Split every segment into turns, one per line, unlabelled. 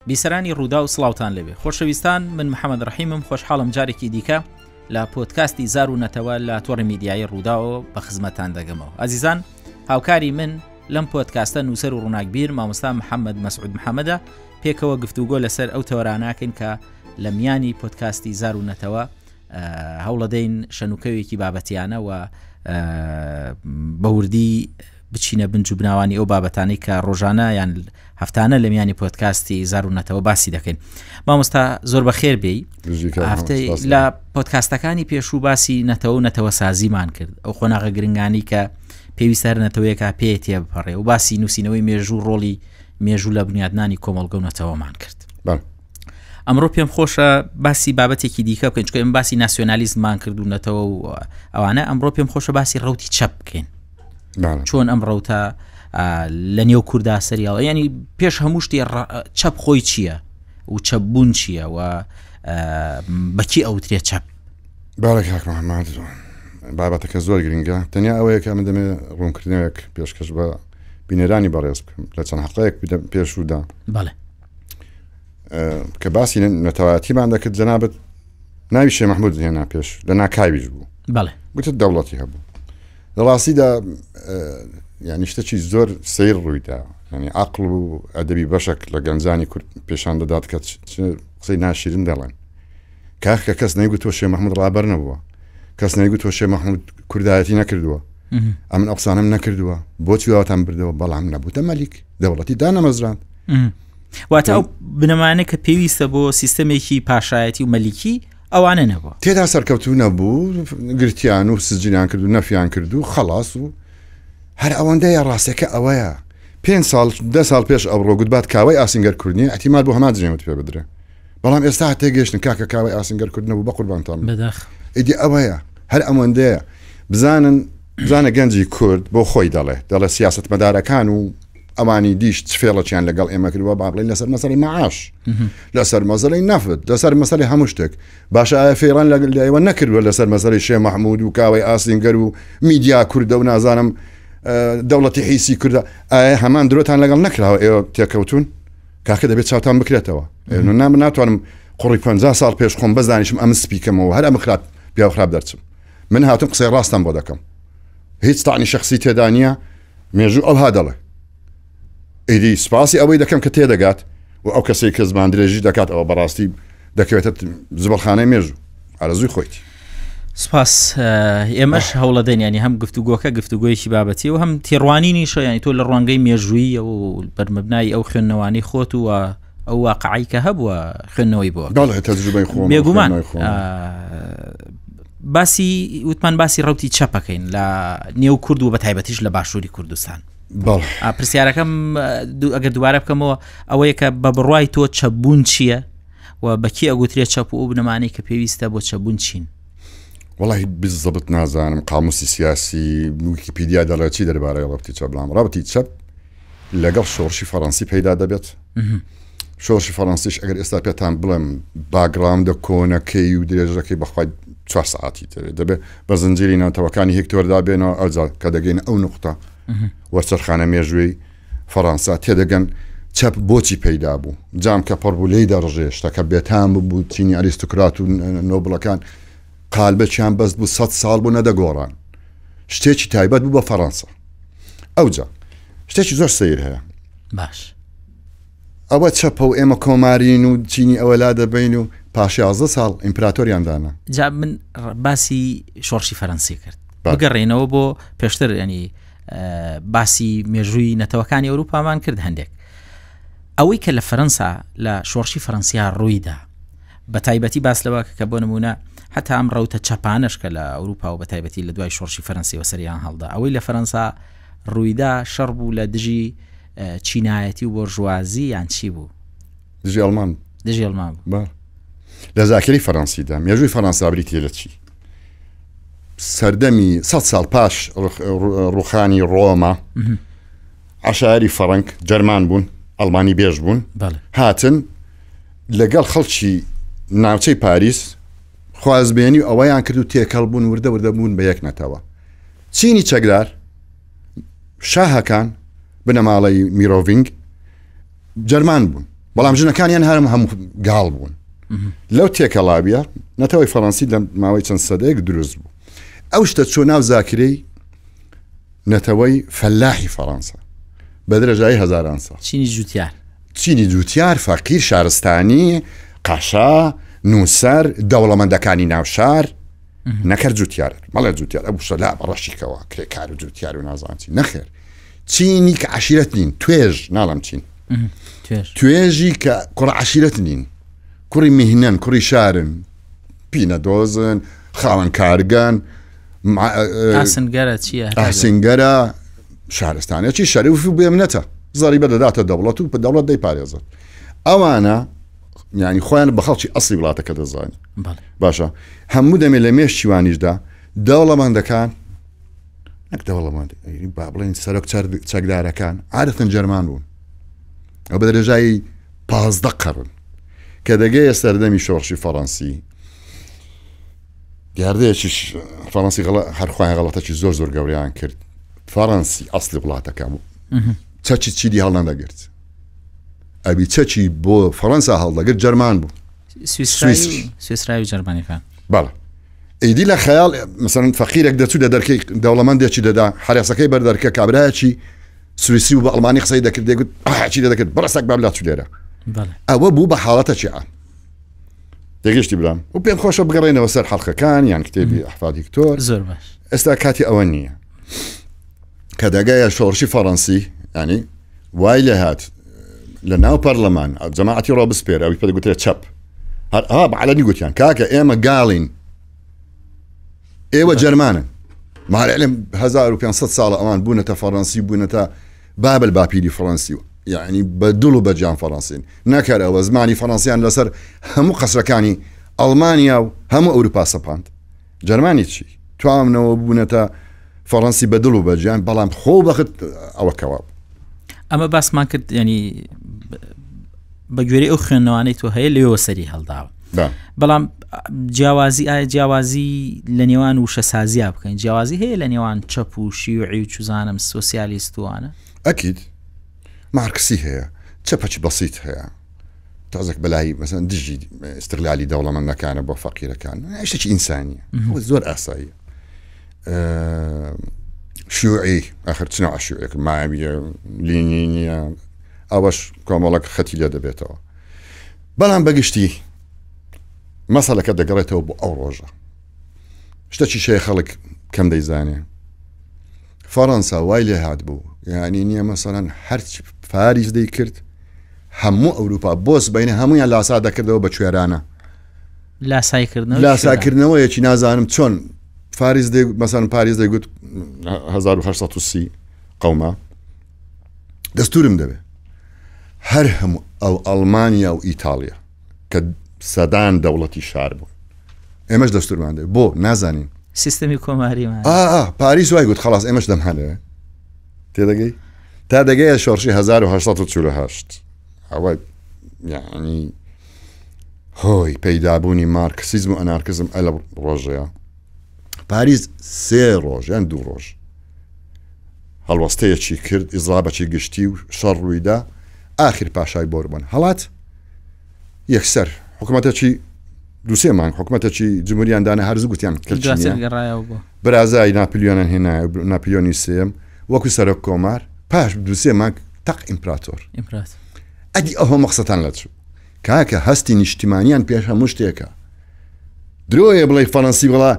بیسەرانی ڕوودا و سڵاوتان لەبێ خۆشەویستان من محەممەد ڕەحیمم خۆشحاڵم جارێکی دیکە لە پۆدکاستی زار و نەتەوە لە تۆڕی میدیایی ڕووداوە بە خزمەتان دەگەمەوە. ئازیزان هاوکاری من لەم پۆدکاستە نووسەر و ڕووناکبیر مامۆستا محەممەد مەسعود محەممەدە پێکەوە گفتوگۆ لەسەر ئەو تەوەراناکەین کە لە میانی پۆدکاستی زار و نەتەوە هەوڵەدەین شەنوکەوێکی بابەتیانە و بەوردی بچینە بنج و بناوانی ئەو بابەتانەی کە ڕۆژانە یان هەفتانە لە میانی پۆدکاستی زار و نەتەوە باسی دەکەین. مامۆستا زۆر بەخێر بێی هەفتەی لە پۆدکاستەکانی پێشوو باسی نەتەوە و نەتەوە سازیمان کرد ئەو خۆناغە گرنگانی کە پێویستە هەر نەتەوەیەکە پێ تێ بپەڕێ و باسی نووسینەوەی مێژوو ڕۆڵی مێژوو لە بنیادنانی کۆمەڵگە و نەتەوەمان کرد. ئەمڕۆ پێم خۆشە باسی بابەتێکی دیکە بکەین چونکە ئێمە باسی ناسیۆنالیزممان کرد و نەتەوە و ئەوانە ئەمڕۆ پێم خۆشە باسی ڕەوتی چەپ بکەین چۆن ئەم ڕەوتە لە نێو کووردا سەریاڵ ینی پێش هەموو شتی چەپ خۆی چییە و چەپبوون چییە و بەکی ئەوترێت چەپ.
باڵێک کاک محەممەد بابەتەکە زۆر گرنگە تەنیا ئەوەیە کە من دەمێ ڕوونکردنەوەک پێشکەش بە بینەرانی بەڕێز بکەم لە چەند حەقەیەک پێشوودا
بەڵێ
کە باسی نەتەوایەتیمان دەکرد جەنابەت ناوی شێ مەحموود هێنا پێش لە ناکاویش بوو
بەڵێ
گوتت دەوڵەتی هەبوو لە ڕاستیدا یعنی شتێکی زۆر سیر ڕوویدا ینی عەقڵ و ئەدەبی بەشێک لە گەنجانی کورد پیشان دەدات کە قسەی ناشیرن دەڵێن کاخ کە کەس نەیگوت تۆ شێ مەحموود ڕابەر نەبووە کەس نەیگوت تۆ شێ مەحموود کوردایەتی نەکردووە ئەمن ئەو قسانەم نەکردووە بۆچی واتان بردەوە بەڵام نەبووتە مەلیک دەوڵەتی دانەمەزراند
واتە ئەو بنەمانە کە پێویستە بۆ سیستەمێکی پاشایەتی و مەلیکی ئەوانە نەبووە
تێدا سەرکەوتو نەبوو گرتیان و سجیان کرد و نەفیان کرد و خەڵاس و هەر ئەوەندەیە ڕاستەکە ئەوەیە 5 ساڵ 10 ساڵ پێش ئەوڕۆ گوتبات کاوای ئاسینگەر کوردنی ئەحتیمال بۆ هەمان جنێوت پێ بدرێ بەڵام ئێستا تێگەشتن کاکە کاوای ئاسینگەر کوردن بوو بە قوربانتان
بەداخ
ئیدی ئەوەیە هەر ئەوەندەیە بزانە گەنجی کورد بۆ خۆی دەڵێ سیاست مەدارەکان و ئەوانی دیش فێڵەچیان لەگەڵ ئێمە کردووە باڵی لەسەر مەسەڵی مەعاش لەسەر مەسەڵی نەفت لەسەر مەسەڵی هەموو شتێک باشە ئایا فێڕان لە ئێوە نەکردووە لەسەر مەسەڵی شێ مەحموود و کاوای ئاسینگەر و میدیا کوردە و نازانم دەوڵەتی حیسی کوردە ئایا هەمان درۆتان لەگەڵ نەکراوە ئێوە تێکەوتون کاکە دەبێت چاوتان بکرێتەوە ناتوانم قوڕی 50 ساڵ پێش خۆم بەزانیشم ئەم سپیکەمەوە هەر ئەمە خراپ پیا خراپ دەرچم من هاتم قسەی ڕاستم بۆ دەکەم هیچ تاعنی شخصی تێدا نییە مێژوو ئەوها دەڵێ ئیدی سپاسی ئەوەی دەکەم کە تێدەگات و ئەو کەسەی کە زمان درێژی دەکات ئەوە بەڕاستی دەکەوێتە زبەڵخانەی مێژوو ئارەزووی خۆیتی
سپاس. ئێمەش هەوڵەدەین ینی هەم گفتوگۆکە گفتوگۆیەکی بابەتی و هەم تێڕوانینیشە ینی تۆ لە ڕوانگەی مێژووی و بەرمەبنای ئەو خوێندنەوانی خۆت و ئەو واقعی کە هەبووە خوێندنەوەی بووە بێگومان باسی وتمان باسی ڕەوتی چەپەکەین لە نێو کورد و بە تایبەتیش لە باشووری کوردستان. پرسیارەکەم ئەگەر دووارە بکەمەوە ئەوەیە کە بە بڕوای تۆ چەپبوون چییە و بەکی ئەگوترێت چەپ و بنەمانەی کە پێویستە بۆ چەپبوون چین؟
وڵی بزەبت نازانم قاموسی سیاسی ویکیپیدیا دەڵێت چی دەربارەی ڕەوتی چەپ بڵام ڕەوتی چەپ لەگەڵ شۆڕشی فەڕەنسی پەیدا دەبێت شۆڕشی فەڕەنسیش ئەگەر ئێستا پێتان بڵێم باگراوندە کۆنەکەی و درێژەکەی بەخوای 4 ساعتی دەبێت بە زنجیری ناوتەوەکانی هێکتۆردا بێنەوە ئەوجا کە دەگەین ئەو نقطە وەرچەرخانە مێژووی فەڕەنسا تێدەگەن چەپ بۆچی پەیدا بوو جام کە پڕبوو لی دەڕژێشتە کە بێتان بوو چینی ئەریستوکرات و نۆبڵەکان قالبەچیان بەست بوو 100 ساڵ بوو نەدەگۆڕان شتێکی تایبەت بوو بە فەڕەنسا ئەوجا شتێکی زۆر سیر هەیە
باش
ئەوە چەپە و ئێمە کۆمارین و چینی ئەوەلا دەبین و پاش 11 ساڵ ئیمپراتۆریاندانە
جا من باسی شۆڕشی فەڕەنسی کرد بگەڕێنەوە بۆ پێشتر ینی باسی مێژووی نەتەوەکانی ئەوروپامان کرد هەندێک ئەوەی کە لە فەرەنسا لە شۆڕشی فەڕەنسیا ڕوویدا بە تایبەتی باس لەوە کە بۆ نمونە حتا ئەم ڕەوتە چەپانش کە لە ئەوروپا و بە تایبەتی لە دوای شۆڕشی فەڕەنسی وەسەریان هەڵدا ئەوەی لە فەرەنسا ڕوویدا شەڕ بوو لە دژی چینایەتی و بۆرژوازی یان چی بوو
دژی ئەڵمان
بوو
لە زاکری فەڕەنسیدا مێژووی فەڕەنسا بریتە لە چی سەردەمی 100 ساڵ پاش ڕوخانی ڕۆما عەشایری فەڕەنگ جەرمان بوون ئەڵمانی بێژ بوون هاتن لەگەڵ خەڵکی ناوچەی پاریس خوازبێنی و ئەوەیان کرد و تێکەڵ بوون وردە بوون بە یەک نەتەوە چینی چەکدار شاهەکان بنەماڵەی میرۆڤینگ جەرمان بوون بەڵام ژنەکانیان هەموو گاڵ بوون لەو تێکەڵابیە نەتەوەی فەڕەنسی لە ماوەی چەند سەدەیەک دروست بوو ئەو شتە چۆ ناو زاکرەی نەتەوەی فەلاحی فەڕەنسا بە درێژایی هەزاران ساڵ چینی جوتیار فەقیر شارستانی قاشا نووسەر دەوڵەمەندەکانی ناوشار نەکرد جوتیارت مەڵێ جوتیار ئەو شە لا بەڕەشیکەوە کرێکار و جوتیار و نازانچی نەخێر چینی کە عشیرەت نین توێژ ناڵم چین توێژی کە کوڕ عشیرەت نین کوڕی میهنەن کوڕی شارن پینە دۆزن خاوەن کارگەن ئاسنگەرە شارستانێکی شەریف و بێمنەتە زەریبە دەداتە دەوڵەت و دەوڵەت دەیپارێزن ئەوانە یعنی خۆیان بە خەڵکی ئەسڵی وڵاتەکە دەزانین باشە هەموو دەمێ لە مێش چیوانیشدا دەوڵەمەندەکان نەک دەوڵەمەند با بڵێن سەرۆک چەکدارەکان عادەتەن جەرمان بوون ئەو بە درێژایی 15 قەرن کە دەگەیە سەردەمی شۆڕشی فەڕەنسی گاردەیەکیش فەڕەنسی هەرخوای غەڵەتەکی زۆر گەوریان کرد فەڕەنسی ئەسڵی وڵاتەکە بوو چەکی چیدی هەڵ نەدەگرت ئەبی چەکی بۆ فەڕەنسا هەڵدەگرت جەرمان بوو
سویسراوی جەرمانیەکان
بەڵێ ئیدی لە خەیاڵ مثلا فەقیرێک دەچوو لە دەرکەی دەوڵەمەندێکی دەدا حرێسەکەی بەردەرکە کابرایەکی سویسی و بە ئەڵمانی قسەی دەکرد دەگوت ئاچی دەکرد بەڕستێک باب لا چولێرە ئەوە بوو بە حاڵەتەکی عام دەگەشتی برام و پێم خۆشە بگەڕێنەوە سەر حەڵقەکان یان کتێبی ئەحفادی کتۆر
زۆر باش
ئێستا کاتی ئەوە نییە کە دەگایە شۆڕشی فەڕەنسی ینی وای لێ هات لە ناو پەرلەمان جەماعەتی ڕۆبسپێر ئەوی پێ دەگوترێت چەپ بەعەلەنی گوتیان کاکە ئێمە گاڵین ئێوە جەرمانن ماڵێ 1500 ساڵە ئەوان بوونەتە فەڕەنسی بوونەتە بابل باپیری فەڕەنسی و یعنی بە دڵ و بەجان فەڕەنسین نەکەر ئەوە زمانی فەڕەنسیان لەسەر هەموو قەسرەکانی ئەڵمانیا و هەموو ئەوروپا سەپاند جەرمانی چی توامنەوە بوونەتە فەڕەنسی بە دڵ و بەجیان بەڵام خۆ بەخت ئەوە کەواب
ئەمە باسمان کرد ینی بە گوێرەی ئەو خوێندنەوانەی تۆ هەیە لێەوە سەری هەڵداوە بەڵام جیاوازی لە نێوان وشە سازیا بکەین جیاوازی هەیە لە نێوان چەپ و شیوعی و چوزانم سۆسیالیستوانە
ئەکید مارکسی هەیە چەپەکی بەسیط هەیە تازێک بەلای مەسەن دژی استقلالی دەوڵەمەندەکانە بۆ فەقیرەکان شتێکی ئینسانیە زۆر ئاساییە شیوعی ئاخر چ نوع شیوعێک ماویە لینیە ئەوەش کۆمەڵک خەتی لێ دەبێتەوە بەڵام بەگشتی مەسەلەکە دەگەڕێتەوە بۆ ئەو ڕۆژە شتێکی شەیە خەڵک کەم دەیزانێ فەڕەنسا وای لێ هات بوو یعنی نییە مەسەڵەن هەرچی فاریز دەیکرد هەموو ئەوروپا بۆس بینە هەمویان لاسا دەکردەوە بە کوێرانە لاساکردنەوەیەکی نازانم چۆن فاریز مەسەن پاریز دەیگوت 1830 قەوما دەستورم دەبێ هەر هەموو ئەو ئەڵمانیا و ئیتالیا کە سەدان دەوڵەتی شار بوون ئێمەش دەستورمان دەبێ بۆ نازانین
سیستەمی کۆماریمان
پاریس وای گوت خلاص ئێمەش دەمهانەوە تێدەگەی تا دەگەیە شۆڕشی 1848 ئەوە یعنی هۆی پەیدابوونی مارکسیزم و ئەنارکزم ئەلە ڕۆژەیە پاریس 3 ڕۆژ یان 2 ڕۆژ هەڵوەستەیەکی کرد ئیزرابەکی گشتی و شەڕ ڕوویدا ئاخر پاشای بۆربن هەڵات یەکسەر حکوومەتێکی دووسێ مانگ حکوومەتێکی جمهوریاندانە هەرزوو گوتیان برازای ناپلیۆنان هێنایە ناپلیۆنی سێم وەکو سەرۆک کۆمار پاش دووسێ مانگ تەق ئیمپراتۆر ئەدی ئەوە مەقسەتان لە چوو کاکە هەستی نیشتیمانیان پێش هەموو شتێکە درۆیە بڵێ فەڕەنسی بڵا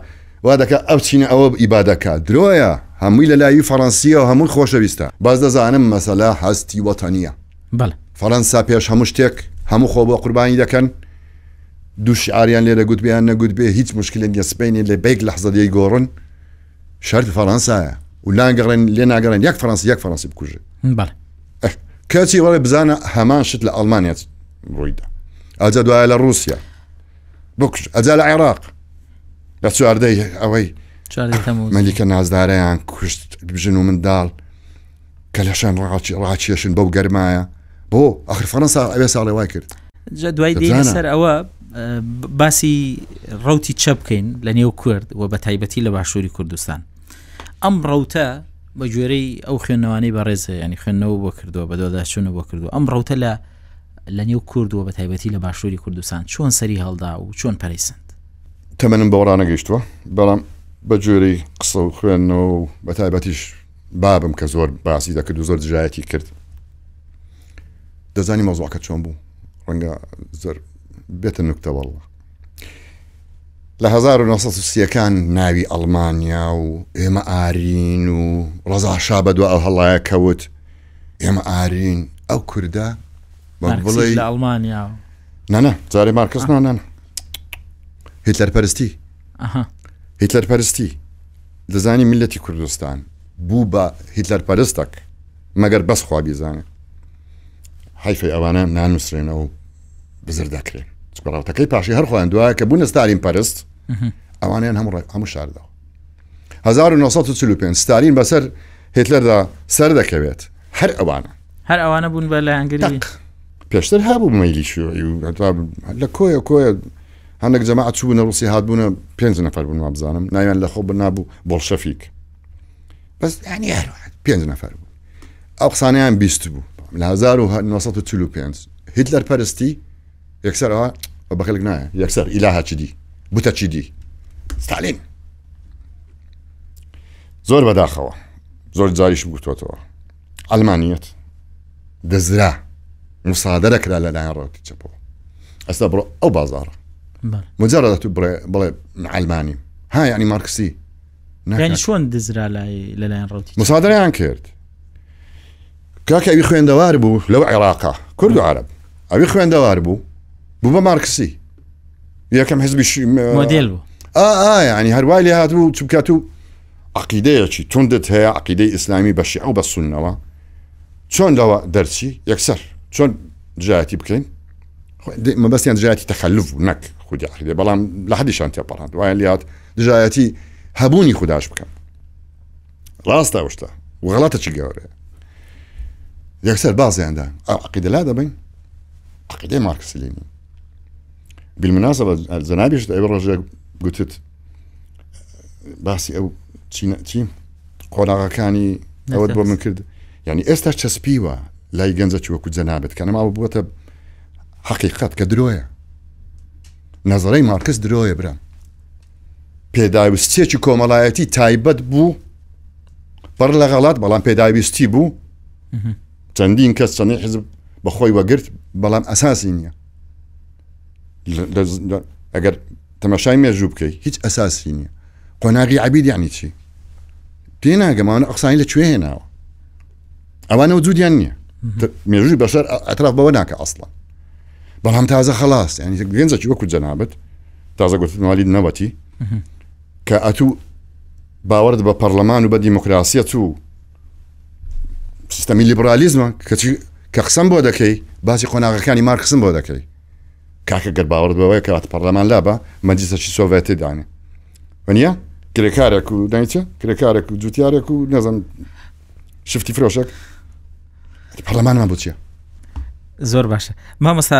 وا دەکە ئەو چینە ئەوە ئیبادەکە درۆیە هەمووی لە لایوی فەڕەنسیە و هەموو خۆشەویستە باز دەزانم مەسەلا هەستی وەتەنیە فەڕەنسا پێش هەموو شتێک هەموو خۆ بۆ قوربانی دەکەن دوو شعاریان لێ دەگوت بیان نەگوت بێ هیچ مشکلێن یەسپینی لێ بێک لەحزە دەی گۆڕن شەرت فەڕەنسایە و لاگەڕێن لێ ناگەڕێن یەک فەڕەنسی بکوژێ کەچی وەڵێ بزانە هەمان شت لە ئەڵمانیات ڕوویدا ئەجا دوایە لە رووسیا بکوژ ئەجا لە عێراق لە چواردەی ئەوەی مەلیکە نازدارەیان کوشت بژن و منداڵ کە لەشان ڕاکێشن بەو گەرمایە بۆ ئەخر فەڕەنسا ئەوێ ساڵێ وای کرد
دوای دێنە سەر ئەوە باسی ڕوتی چەپ بکەین لە نێو کورد و بە تایبەتی لە باشووری کوردستان ئەم ڕوتە بە گوێرەی ئەو خوێندنەوانەی بەڕێزە ینی خوێندنەوە بۆ کردووە بە دۆداچوونە بۆ کردو ئەم ڕوتە لە لە نێو کورد و بە تایبەتی لە باشووری کوردستان چۆن سەری هەڵدا و چۆن پەرەیسند؟
تەمەنم بەوەڕانە گەیشتووە، بەڵام بە جۆرەی قسە و خوێندنەوە و بە تایبەتیش بابم کە زۆر باسی دەکرد و زۆر دژایەتی کرد. دەزانی مەوزوعەکە چۆن بوو، ڕەنگە زۆر بێتە نوکتە وەڵڵە. لە 1930ەکان ناوی ئەڵمانیا و ئێمە ئارین و ڕەزا شا بەدووە ئەو هەڵایە کەوت ئێمە ئارین ئەو کووردە
بڵێ لە ئەڵمانیا
نانە جارێ مارکس نانە هیتلەر پەرستی هیتلەر پەرستی دەزانی میلەتی کوردستان بوو بە هیتلەر پەرستەک مەگەر بەس خوا بیزانێ حیفەی ئەوانە نانووسرێنەوە و بزر دەکرێن ڕاوتەکەی پاشی هەر خۆیان دوایە کە بوونە ستالین پەرست ئەوانیان هەموو شاردەوە 1945 ستالین بەسەر هیتلەردا سەر دەکەوێت هەر ئەوانە
بوون بە لایەنگری
پێشتر هەبوو مەیلی شوێی و لە کۆیە هەندێک جەماعەت چوونە ڕووسی هاتبوونە 5 نەفەر بوون وابزانم ناویان لە خۆ بنابوو بۆڵشەفیک بەس ینی 5 نەفەر بوو ئەو قسانەیان 20 بوو لە 1945 هیتلەر پەرستی یەکسەرەوە بە خەڵک نایە یەکسەر ئیلاها چی دی بوتە چی دی ستالین زۆر بەداخەوە زۆر جاریش بگوتوەتەوە ئەلمانیەت دەزرا مسادرە کرا لەلایەن ڕەوتی چەپەوە ئەستا بڕۆ ئەو بازارە مجرد تو بڵێ ئەلمانی ها یعنی مارکسی
یعنی چۆن دەزرا لەلایەن ڕەوتی
مسادرەیان کرد کاکە ئەوی خوێندەوار بوو لەو عێراقا کورد و عەرەب ئەوی خوێندەوار بوو بوو بە مارکسی یەکەم حزبی
مۆدێل بوو
یعنی هەروای لێ هاتبوو چ بکات و عەقیدەیەکی توندت هەیە عەقیدەی ئیسلامی بە شیعە و بە سوننەوە چۆن لەوە دەرچی یەکسەر چۆن دژایەتی بکەین مەبەستیان دژایەتی تەخەلف و نەک خودی عەقیدە بەڵام لە حەدیشان تێپەڕاند وایە لێهات دژایەتی هەبوونی خوداش بکەن ڕاستە ئەوشتە و غەڵەتێکی گەورەیە یەکسەر بازیاندا ئەو عەقیدە لا دەبین عەقیدەی مارکسی لێنین بالمناسبة زەنابیش ئەوە ڕۆژێک گوتت باسی ئەو چی قۆناغەکانی ئەوەت بۆ من کرد یعنی ئێستا چەسپیوە لای گەنجەکی وەکو جەنابەت کە نەماوە بووەتە حەقیقەت کە درۆیە نەزەرەی مارکس درۆیە برام پێداویستیەکی کۆمەڵایەتی تایبەت بوو بەڕ لە غەڵات بەڵام پێداویستی بوو چەندین کەس چەندین حزب بەخۆی وەگرت بەڵام ئەساسی نییە ئەگەر تەماشای مێژوو بکەی هیچ ئەساسی نییە قۆناغی عەبید یعنی چی پێناگەمانە ئەقسانی لەکوێ هێناوە ئەوانە وجودیان نییە مێژووی بەشەر ئەتراف بەوە ناکە ئەسڵا بەڵام تازە خەلاص ینی گەنجێکی وەکو جەنابەت تازە گوتمالی نەوەتی کە ئەتوو باوەرت بە پەرلەمان و بە دیموکراسیەت و سیستەمی لیبرالیزمە کە قسەم بۆ دەکەی باسی قۆناغەکانی مارکسم بۆ دەکەی کاکە گەر باوەرت بەوەیە کە هات پەرلەمان لابە مەجلیسەکی سۆڤێتی دانێ وەنیە کرێکارێک و دانیچە کرێکارێک و جوتیارێک و نەزان شفتی فرۆشێک پەرلەمانمان بۆ چییە
زۆر باشە مامۆستا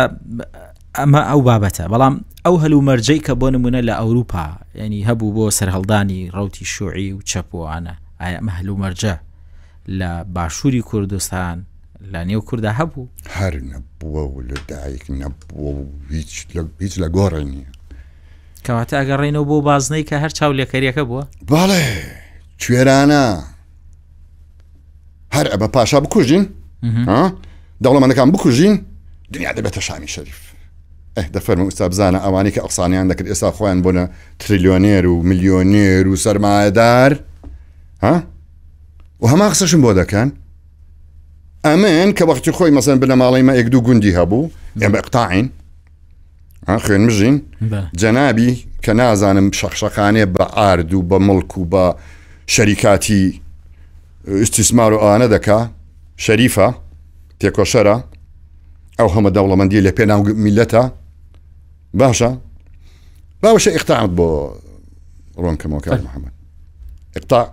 ئەمە ئەو بابەتە بەڵام ئەو هەلوو مەرجەی کە بۆ نمونە لە ئەوروپا ینی هەبوو بۆ سەرهەڵدانی ڕەوتی شوعی و چەپۆوانە ئایا ئەمە هەلوو مەرجە لە باشووری کوردستان لە نێو کووردا هەبوو
هەر نەبووە و لە دایک نەبووە و هیچ لە گۆڕی نییە
کەواتە ئەگەڕێنەوە بۆ بازنەی کە هەر چاو لێکەریەکە بووە
بەڵێ کوێرانە هەر ئەبە پاشا بکوژین دەوڵەمەندەکان بکوژین دنیا دەبێتە شامی شەریف دەفەرمە ئوستا بزانە ئەوانی کە ئەقسانیان دەکرد ئێستا خۆیان بۆنە تریلیۆنێر و میلیۆنێر و سەرمایەدار و هەمان قسەشم بۆ دەکەن ئەمن کە وەختی خۆی مەسەن بنە ماڵی مە یەک دوو گوندی هەبوو ئێمە ئیقتاعین خوێن مژین جەنابی کە نازانم شەقشەقانێ بە ئارد و بە مڵک و بە شەریکاتی ئیستیسمار و ئەوانە دەکا شەریفە تێکۆشەرە ئەو هەمە دەوڵەمەندی لە پێناو میلەتە باشە باوەشە ئیقتاعت بۆ ڕۆنکەمەوە کاک محەممەد ئیقتاع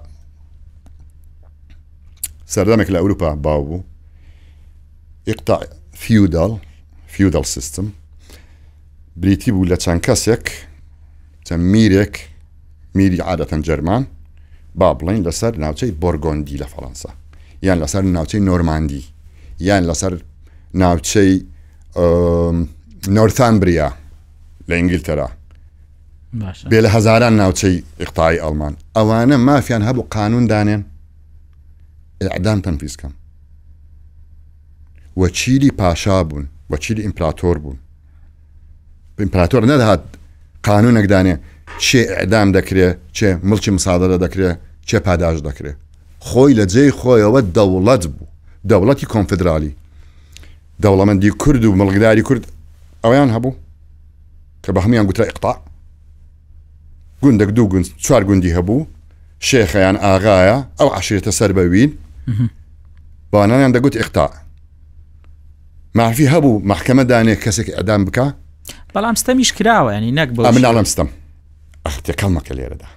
سەردەمێک لە ئەوروپا باو بوو ئیقتاع فیودال سیستم بریتی بوو لە چەند کەسێک چەند میرێک میری عادەتەن جەرمان با بڵین لەسەر ناوچەی بۆرگۆندی لە فەڕەنسا یان لەسەر ناوچەی نۆرماندی یان لەسەر ناوچەی نۆرتامبریا لە ئینگلتەرا بێ لە هەزاران ناوچەی ئیقتای ئەڵمان ئەوانە مافیان هەبوو قانون دانێن ئیعدام تەنفیزکەم وەچیری پاشا بوون وەچیری ئیمپراتۆر بوون ئیمپراتۆر نەدەهات قانونێک دانێ چێ ئیعدام دەکرێت چێ مڵکی مسادرە دەکرێت چێ پاداش دەکرێت خۆی لە جێی خۆیەوە دەوڵەت بوو دەوڵەتی کۆنفدرالی دەوڵەمەندی کورد و مڵکداری کورد ئەویان هەبوو کە بە هەمویان گوترا ئیقتاع گوندێک دوو گوند چوار گوندی هەبوو شێخەیان ئاغایە ئەو عشیرەتە سەر بەوین بانانیان دەگوت ئیقتاع معفی هەبوو محکەمە دانێ کەسێک ئەدام بکە
بەڵام ستەمیش کراوە ینی نەک بە
من ناڵم ستەم ئەختێکەڵمەکە لێرەدا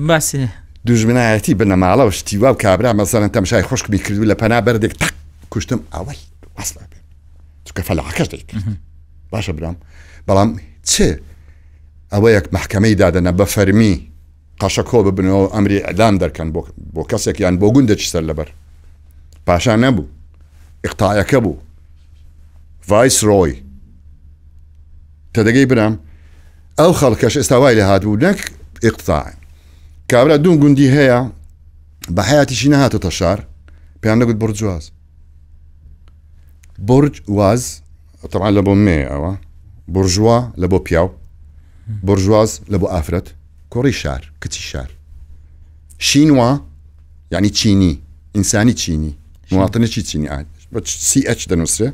باسی
دوژمنایەتی بنەماڵە شتیوا و کابرا مەسەڵەن تەمشای خۆشکمی کردو لە پەنا بەردێک تەق کوشتم ئەوەی وەسڵە بێ چکە فەلاحەکەش دەیکرد باشە برام بەڵام چێ ئەوەیەک محکەمەی دادەنە بە فەرمی قەشە کۆ ببنەوە ئەمری ئەدام دەرکەن بۆ کەسێک یان بۆ گوندێکی سەر لەبەر پاشان نەبوو ئیقتاعەکە بوو ڤایس ڕۆی تەدەگەی برام ئەو خەڵکەش ئێستا وای لێ هاتبوو نەک ئیقتاع کابرا دوو گوندی هەیە بە حیاتیشی نەهاتۆتە شار پێیان دەگوت بورجواز بورجواز طبعا لە بۆ مێ ئەوە بورژوا لە بۆ پیاو بورژواز لە بۆ ئافرەت کوڕی شار کچی شار شینوا یعنی چینی ئینسانی چینی مواطنێکی چینی بە CH دەنووسرێ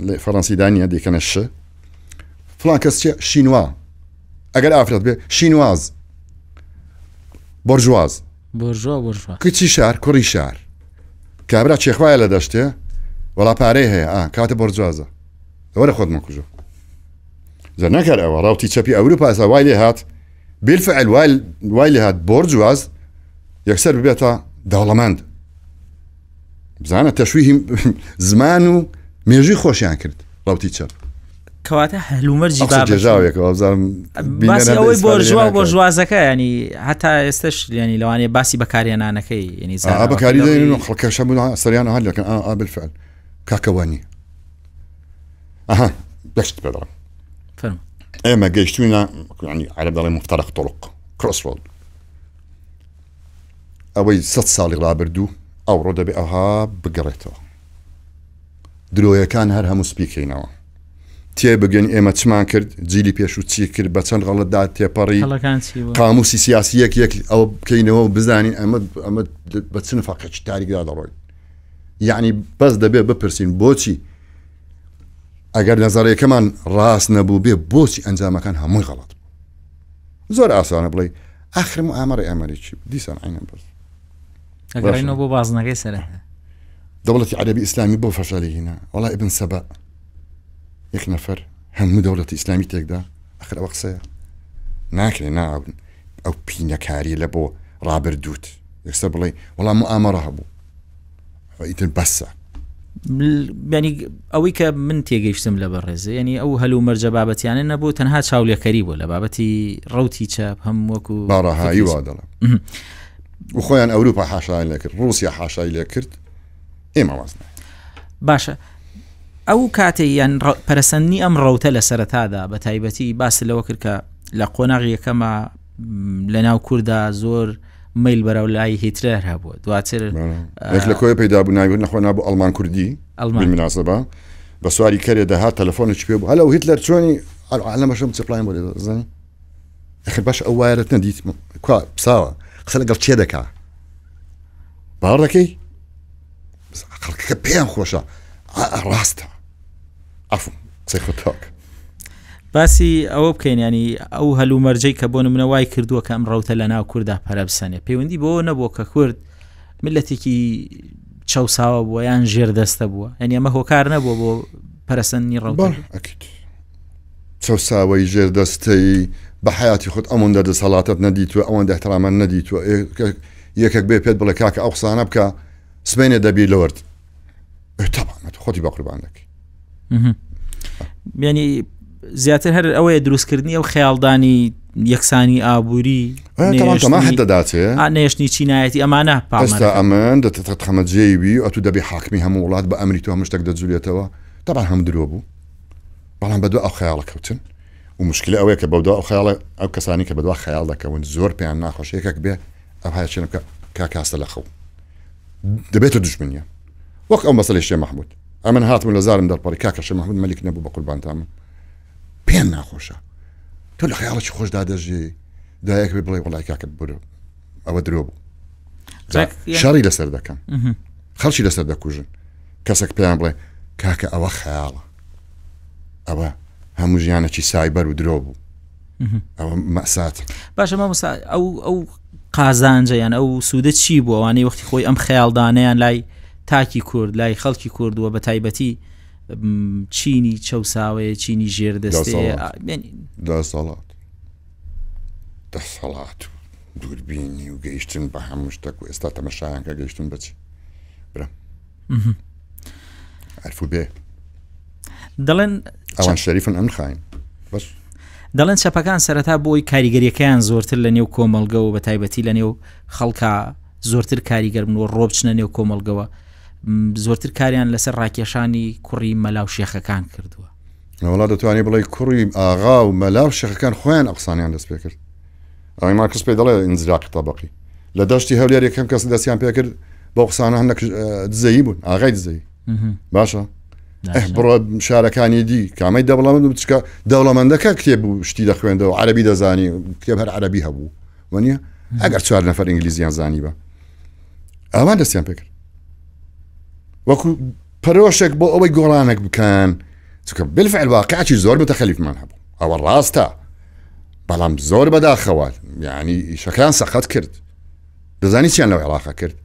لە فەڕەنسی دانیە دەیکەنە ش فڵان کەس چێ شینوا ئەگەر ئافرەت بێ شینواز بورژواز کچی شار کوڕی شار کابرا چێخوایە لە دەشتێ وەڵا پارەی هەیە کاتە بورژوازە وەرە خۆت مەکوژە زە نەکەر ئەوە ڕاوتی چەپی ئەوروپا ئێستا وای لێ هات بالفعل وای لێ هات بورژواز یەکسەر ببێتە دەوڵەمەند بزانە تەشویهی زمان و مێژووی خۆشیان کرد ڕاوتی چەپ
کەواتە هەلومەرجی
باسی
ئەوەی بۆژوا بۆ ژوازەکە ینی هەتا ئێستش ینی لەوانێ باسی بەکارێنانەکەی ینی
بەکاری دەین خەڵکەشە بوون سەریان هەل دەکەن بالفعل کاکەوانی بەشت پێدەڵم ئێمە گەیشتوینە ینی عەرەب دەڵێ مفتەرق طرق کڕسڕۆد ئەوەی 100 ساڵی ڕابردوو ئەوڕۆ دەبێ ئەوها بگەڕێتەوە درۆیەکان هەر هەموو سپیکەینەوە تێبگەن ئێمە چمان کرد جیلی پێش و چی کرد بە چەند غەڵەتدا تێپەڕی قاموسی سیاسی یەک ئەوە بکەینەوە و بزانین ئەمە بە چ نفاقێکی تاریکدا دەڕۆین یعنی بەس دەبێ بپرسین بۆچی ئەگەر نەزەرەکەمان ڕاست نەبوو بێ بۆچی ئەنجامەکان هەمووی غەڵەت زۆر ئاسانە بڵێ ئاخرم و ئامەڕی ئەمەریکی دیسان عینە بەس
ئەگەڕینەوە بۆ بازنەکەی سەرە
دەوڵەتی عەرەبی ئیسلامی بۆ فەشەلهینە وەڵا ئیبن سەبە یەک نەفەر هەموو دەوڵەتی ئیسلامی تێکدا ئەخر ئەوە قسەیە ناکرێ ناون ئەو پینەکاری لە بۆ ڕابردووت یەکسەر بڵێ وەڵام ئامەڕە هەبوو ئیتر بەسە
ینی ئەوەی کە من تێگەیشتم لە بەڕێزە ینی ئەو هەلو مەرجە بابەتیانە نەبوو تەنها چاولێکەری بوو لە بابەتی ڕوتی چەپ هەم وەکو
باڕەهایی وا دەڵێم و خۆیان ئەوروپا حاشای لێ کرد رووسیا حاشای لێ کرد ئێمە وازنە
باشە ئەو کاتێ یان پەرسەندنی ئەم ڕەوتە لە سەرەتادا بە تایبەتی باس لەوە کرد کە لە قۆناغی یەکەمە لە ناو کووردا زۆر میل بەرەو لای هیتلەر هەبووە دواتر
لە کۆی پەیدا بوو ناوی نەخۆ نابوو ئەڵمان کوردی بالمناسبە بە سواری کەرێ دەهات تەلەفۆنێکی پێ بوو هەلو هیتلەر چۆنی لەمەشم چپلاین بۆ دەزانین ئەخر باش ئەو وایرت نەدیت کوا پساوە قسە لەگەڵ چێ دەکا باوەڕ دەکەی خەڵکەکە پێیان خۆشە ڕاستە ئەفم قسەی خۆتاک
باسی ئەوە بکەین ینی ئەو هەلو مەرجەی کە بۆ نمونە وای کردووە کە ئەم ڕەوتە لە ناو کووردا پەرە بسەنێ پەیوەندی بۆ نەبووە کە کورد ملەتێکی چەوساوە بووە یان ژێردەستە بووە ینی ئەمە هۆکار نەبووە بۆ پەرسەندنی ڕەوتە
چەوساوەی ژێردەستەی بە حیاتی خۆت ئەوەندە دەسەڵاتت نەدیتوە ئەوەندە احترامان نەدیتوە یەکێک بێ پێت بڵێ کاکە ئەو قسانە بکە سبەینێ دەبی لەوەرد تەبانەت خۆتی بە قوربان دەکەی
ینی زیاتر هەر ئەوەیە دروستکردنی ئەو خەیاڵدانی یەکسانی ئابووری نێشتنی چینایەتی ئەمانە
ئێستا ئەمن دەتەخەمە جێوی ئەتو دەبێ حاکمی هەموو وڵات بە ئەمری تو هەموو شتێک دەجوولێتەوە طبعا هم درۆ بوو بەڵام بەدوای ئەو خەیاڵە کەوتن و مشکلە ئەوەیە کە بەدوای ئەو خەیاڵە ئەو کەسانی کە بەدوای خەیاڵ دەکەون زۆر پێیان ناخۆش یەکێک بێ ئەو هەیە چێنە بکە کاکاسە لە خەو دەبێتە دوژمنیە وەک ئەو مەسەلەی شێخ مەحموود ئەمن هاتم لە زارم دەرپەڕی کاکە شێخ مەحموود مەلیک نەبوو بە قوربانتانم پێیان ناخۆشە تۆ لە خەیاڵێکی خۆشدا دەژی دایەک بێ بڵێ وەڵای کاکە بڕۆ ئەوە درۆ بوو شەڕی لەسەر دەکەم خەڵکی لەسەر دەکوژن کەسێک پێیان بڵێ کاکە ئەوە خەیاڵە ئەوە هەموو ژیانێکی سایبەر و درۆ بوو ئەوە مەسات
باشە مامۆستا ئەو قازانجە یان ئەو سوودە چی بوو ئەوانەی وەختی خۆی ئەم خەیاڵدانەیان لای تاکی کورد لای خەڵکی کوردووە بە تایبەتی چینی چەوساوەیە چینی ژێردەستەیە
دەسەڵات دووربینی و گەیشتن بە هەموو شتێک و ئێستا تەمەشایان کە گەیشتن بەچی برە عەرفو بێ
دەڵێن
ئەوان شەریفن ئەم خاین بەس
دەڵێن چەپەکان سەرەتا بۆی کاریگەریەکەیان زۆرتر لە نێو کۆمەڵگە و بە تایبەتی لە نێو خەڵکا زۆرتر کاریگەر بن و ڕۆبچنە نێو کۆمەڵگەوە زۆرتر کاریان لەسەر ڕاکێشانی کوڕی مەلاو شێخەکان کردووە
وڵا دەتوانێت بڵێ کوڕی ئاغا و مەلاو شێخەکان خۆیان ئەقسانیان دەست پێ کرد ئەوەی مارکس پێی دەڵێ ئینزراقی تەبەقی لە دەشتی هەولێر یەکەم کەس دەستیان پێ کرد بۆ قسانە هەندێک دزەیی بوون ئاغای دزەیی باشە بڕۆ شارەکانی دی کامەی دەوڵەمەند بچکە دەوڵەمەندەکە کتێب و شتی دەخوێندەوە عەرەبی دەزانی کتێب هەر عەرەبی هەبوو وەنیە ئەگەر 4 نەفەر ئینگلیزیان زانی بە ئەوان دەستیان پێ کرد وەکو پەرۆشێک بۆ ئەوەی گۆڕانێک بکەن چکە بالفعل واقعی زۆر متەخەلیفمان هەبوو ئەوە ڕاستە بەڵام زۆر بەداخەوە یعنی ئیشەکان سەخت کرد دەزانی چیان لەو عێراقا کرد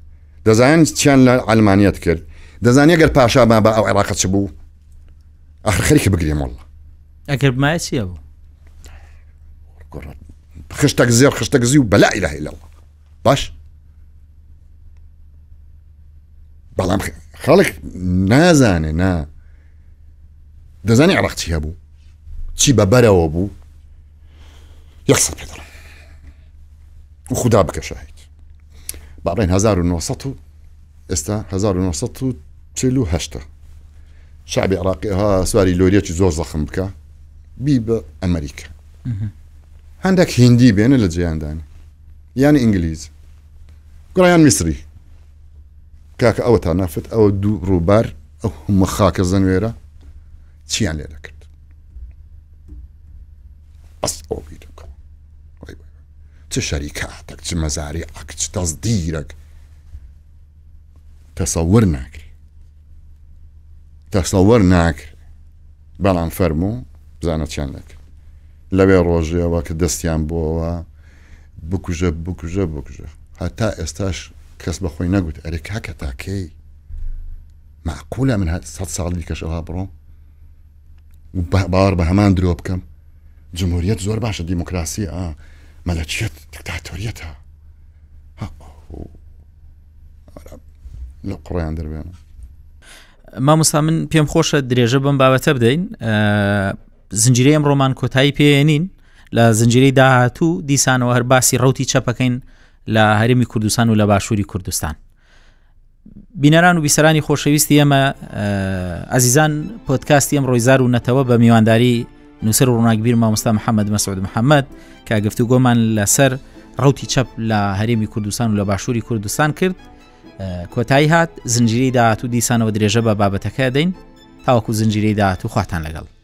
دەزانین چیان لە ئەلمانیەت کرد دەزانی ئەگەر پاشا ما بە ئەو عێراقە چ بوو ئاخر خەریکە بگرێم وەڵڵا
ئەگەر بمایە چییە بوو
خشتێک زێر خشتێک زی و بە لا ئیلاهە ئیلا الله باش بەڵام خەڵک نازانێ نا دەزانی عێراق چی هەبوو چی بەبەرەوە بوو یەکسەر پێ دەڵێم و خوددا بکە شاهید باڕێن 1900 ئێستا 1948 شعبی عێراقی ها سواری لۆریەکی زۆر زەخم بکە بی بە ئەمریکا هەندێک هیندی بێنە لە جیاندانی یانی ئینگلیز گوڕیان میسری کاکە ئەوە تا نافت ئەوە دوو ڕووبار ئەو هەموو خاکە زەنوێرە چیان لێ دەکرد ئەس ئەو بیرەکە چه شەریکاتێک چ مەزاریعەک چ تەزدیرێک تەسەوەر ناکرێ بەڵام فەرموو بزانە چیان دەکرد لەوێ ڕۆژێەوە کە دەستیان بۆەوە بکوژە هەتا ئێستاش کەس بەخۆی نەگوت ئەرێ کاکە تاکەی معقولە من 100 ساڵ دیکەشەوە بڕۆم و باوەڕ بە هەمان درۆ بکەم جمهوریەت زۆر باشە دیموکراسی مەلەکیەت دیکتاتۆریەتە لە قڕیان دەربێنە
مامۆستا من پێم خۆشە درێژە بەم بابەتە بدەین زنجیرەی ئەم ڕۆمان کۆتایی پێێنین لە زنجیرەی داهاتوو دیسانەوە هەر باسی ڕەوتی چەپەکەین لە هەرێمی کوردستان و لە باشووری کوردستان بینەران و بیسەرانی خۆشەویستی ئێمە ئەزیزان پۆدکاستی ئەم ڕۆیزار و نەتەوە بە میوانداری نووسەر و ڕووناکبیر مامۆستا محەممەد مەسعود محەممەد کە گفتوگۆمان لەسەر ڕەوتی چەپ لە هەرێمی کوردستان و لە باشووری کوردستان کرد کۆتایی هات زنجیرەی داهاتوو دیسانەوە درێژە بە بابەتەکە دەین تاوەکو زنجیرەی داهاتوو خواتان لەگەڵ